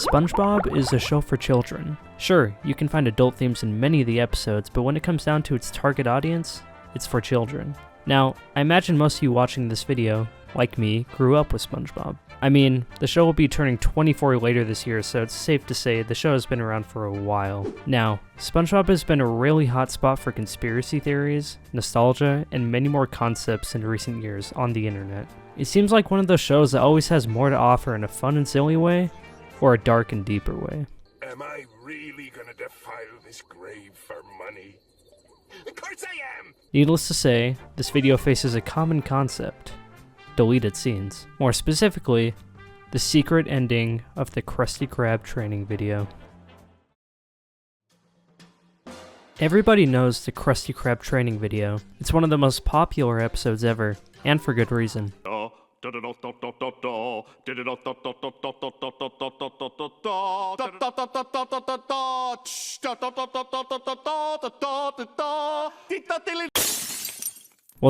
SpongeBob is a show for children. Sure, you can find adult themes in many of the episodes, but when it comes down to its target audience, it's for children. Now, I imagine most of you watching this video, like me, grew up with SpongeBob. I mean, the show will be turning 24 later this year, so it's safe to say the show has been around for a while. Now, SpongeBob has been a really hot spot for conspiracy theories, nostalgia, and many more concepts in recent years on the internet. It seems like one of those shows that always has more to offer in a fun and silly way, or a dark and deeper way. Am I really gonna defile this grave for money? Of course I am! Needless to say, this video faces a common concept: deleted scenes. More specifically, the secret ending of the Krusty Krab Training video. Everybody knows the Krusty Krab Training video. It's one of the most popular episodes ever, and for good reason. Well,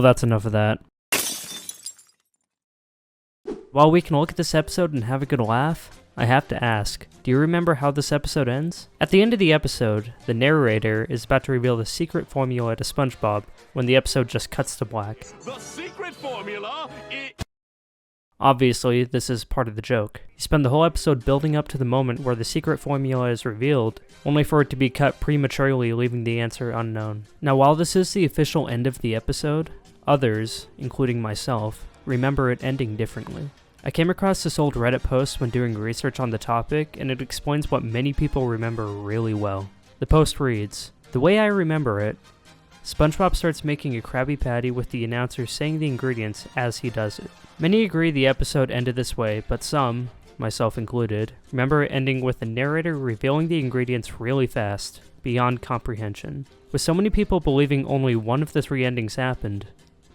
that's enough of that. While we can look at this episode and have a good laugh, I have to ask, do you remember how this episode ends? At the end of the episode, the narrator is about to reveal the secret formula to SpongeBob when the episode just cuts to black. The secret formula is... Obviously, this is part of the joke. You spend the whole episode building up to the moment where the secret formula is revealed, only for it to be cut prematurely, leaving the answer unknown. Now, while this is the official end of the episode, others, including myself, remember it ending differently. I came across this old Reddit post when doing research on the topic, and it explains what many people remember really well. The post reads, "The way I remember it, SpongeBob starts making a Krabby Patty with the announcer saying the ingredients as he does it. Many agree the episode ended this way, but some, myself included, remember it ending with the narrator revealing the ingredients really fast, beyond comprehension. With so many people believing only one of the three endings happened,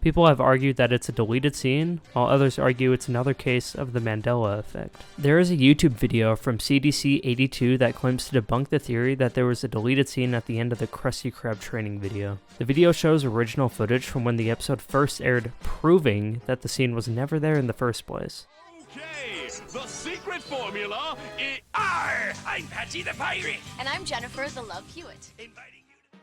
people have argued that it's a deleted scene, while others argue it's another case of the Mandela effect. There is a YouTube video from CDC82 that claims to debunk the theory that there was a deleted scene at the end of the Krusty Krab Training video. The video shows original footage from when the episode first aired, proving that the scene was never there in the first place. Okay, the secret formula is... I'm Patsy the Pirate! And I'm Jennifer the Love Hewitt. Inviting you to...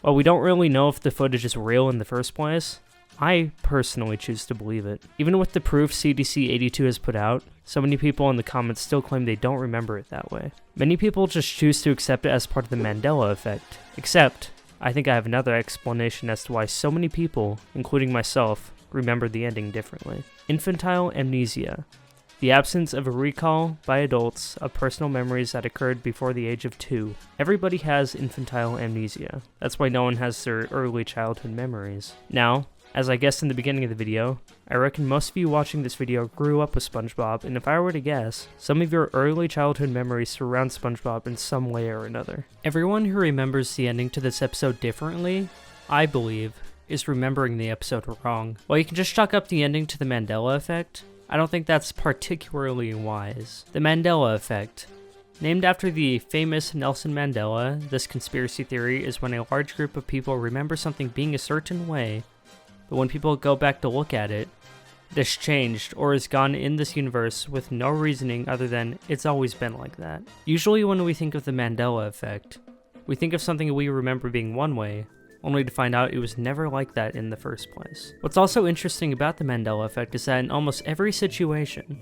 While we don't really know if the footage is real in the first place, I personally choose to believe it. Even with the proof CDC82 has put out, so many people in the comments still claim they don't remember it that way. Many people just choose to accept it as part of the Mandela effect. Except, I think I have another explanation as to why so many people, including myself, remember the ending differently. Infantile amnesia. The absence of a recall by adults of personal memories that occurred before the age of 2. Everybody has infantile amnesia. That's why no one has their early childhood memories. Now, as I guessed in the beginning of the video, I reckon most of you watching this video grew up with SpongeBob, and if I were to guess, some of your early childhood memories surround SpongeBob in some way or another. Everyone who remembers the ending to this episode differently, I believe, is remembering the episode wrong. While you can just chalk up the ending to the Mandela effect, I don't think that's particularly wise. The Mandela effect. Named after the famous Nelson Mandela, this conspiracy theory is when a large group of people remember something being a certain way, but when people go back to look at it, this changed or is gone in this universe with no reasoning other than it's always been like that. Usually when we think of the Mandela effect, we think of something we remember being one way, only to find out it was never like that in the first place. What's also interesting about the Mandela effect is that in almost every situation,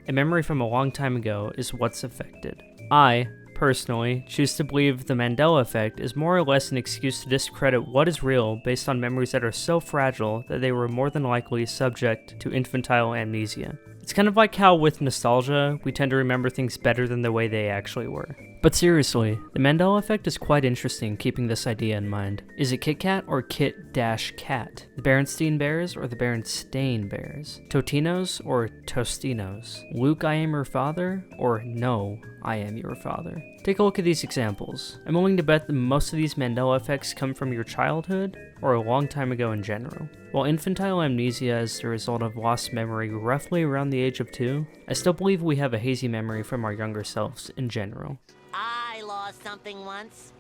a memory from a long time ago is what's affected. I, personally, choose to believe the Mandela effect is more or less an excuse to discredit what is real based on memories that are so fragile that they were more than likely subject to infantile amnesia. It's kind of like how with nostalgia, we tend to remember things better than the way they actually were. But seriously, the Mandela effect is quite interesting keeping this idea in mind. Is it Kit Kat or Kit-Kat? The Berenstein Bears or the Berenstain Bears? Totinos or Tostinos? Luke, I am your father, or no, I am your father? Take a look at these examples. I'm willing to bet that most of these Mandela effects come from your childhood, or a long time ago in general. While infantile amnesia is the result of lost memory roughly around the age of 2, I still believe we have a hazy memory from our younger selves in general. I lost something once.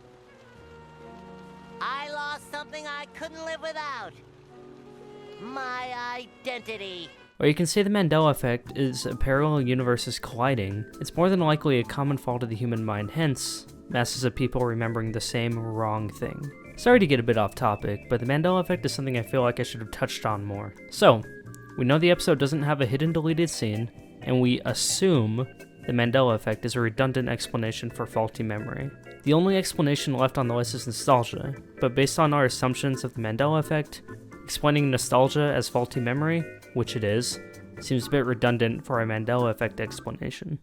I lost something I couldn't live without. My identity. Or you can say the Mandela effect is a parallel universes colliding. It's more than likely a common fault of the human mind, hence, masses of people remembering the same wrong thing. Sorry to get a bit off topic, but the Mandela effect is something I feel like I should have touched on more. So, we know the episode doesn't have a hidden deleted scene, and we assume the Mandela effect is a redundant explanation for faulty memory. The only explanation left on the list is nostalgia, but based on our assumptions of the Mandela effect, explaining nostalgia as faulty memory, which it is, seems a bit redundant for a Mandela effect explanation.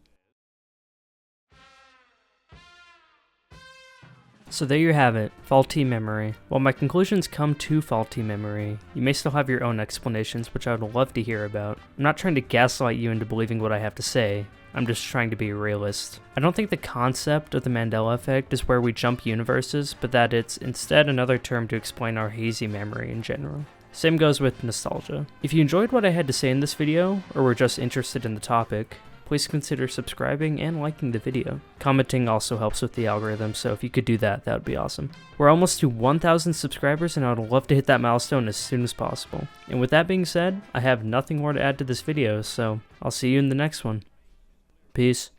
So there you have it, faulty memory. While my conclusions come to faulty memory, you may still have your own explanations, which I would love to hear about. I'm not trying to gaslight you into believing what I have to say, I'm just trying to be a realist. I don't think the concept of the Mandela effect is where we jump universes, but that it's instead another term to explain our hazy memory in general. Same goes with nostalgia. If you enjoyed what I had to say in this video, or were just interested in the topic, please consider subscribing and liking the video. Commenting also helps with the algorithm, so if you could do that, that would be awesome. We're almost to 1,000 subscribers, and I would love to hit that milestone as soon as possible. And with that being said, I have nothing more to add to this video, so I'll see you in the next one. Peace.